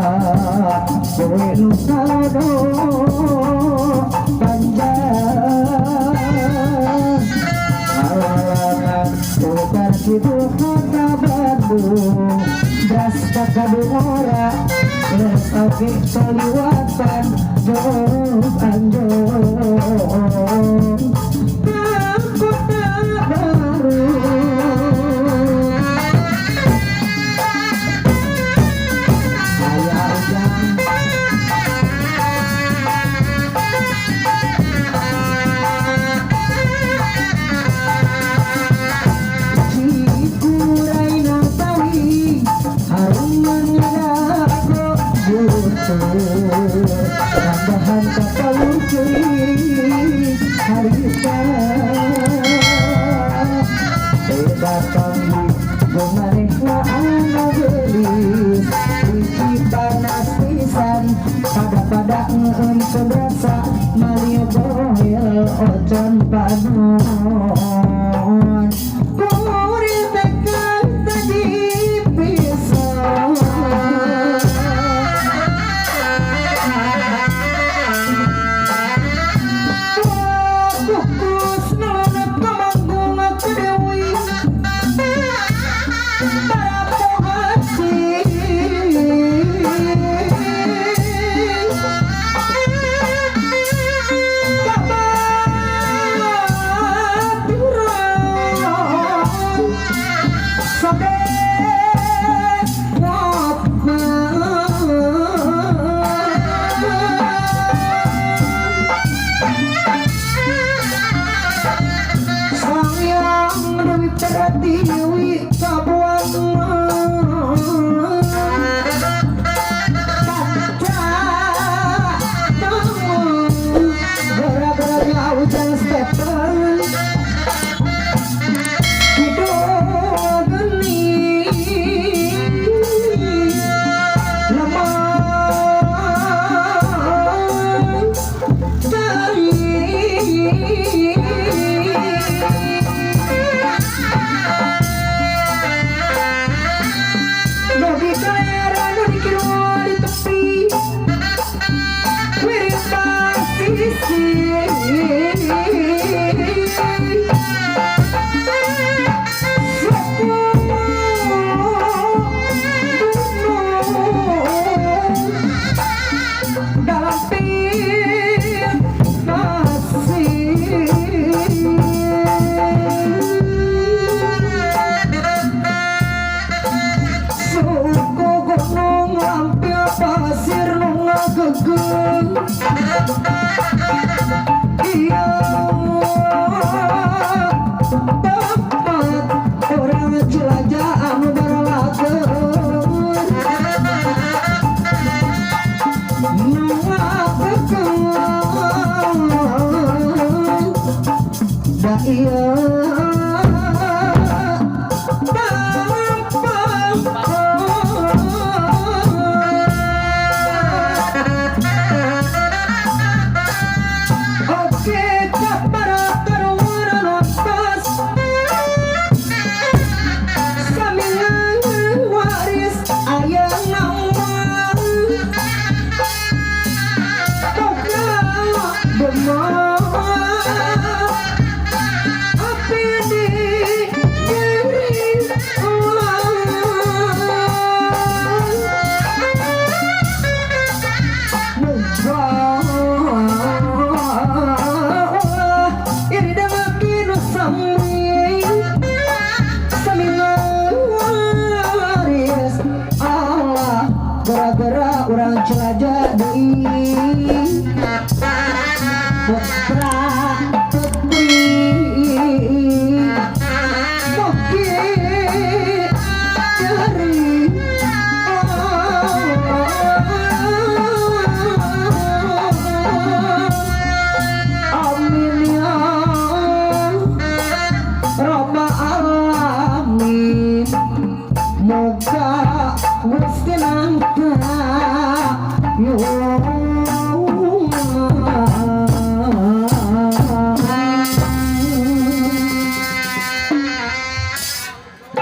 kowe nu sado panjang alangan tukar kidul kota Bandung das kakadu ora les oke kaliwatan jauh anjong kota baru tambahan kata lucu harita datang di bumanehna anu gelis biji panas pisan pada ngeun seberasa mali bohel ocon panon kurir tekan tadi pisan Dewi kabuan gara-gara hujan Stephen hidup geni lemah dari Bagi kaya di kiri di tepi Wirid pasisi dalam pil masih pasir nunga gegeng iya tempat orang jelajah anu baralagen nunga gegeng da iya gara-gara orang jelajah deui putra putri boki dari amin ya rabbal alamin moga Gusti nangka yo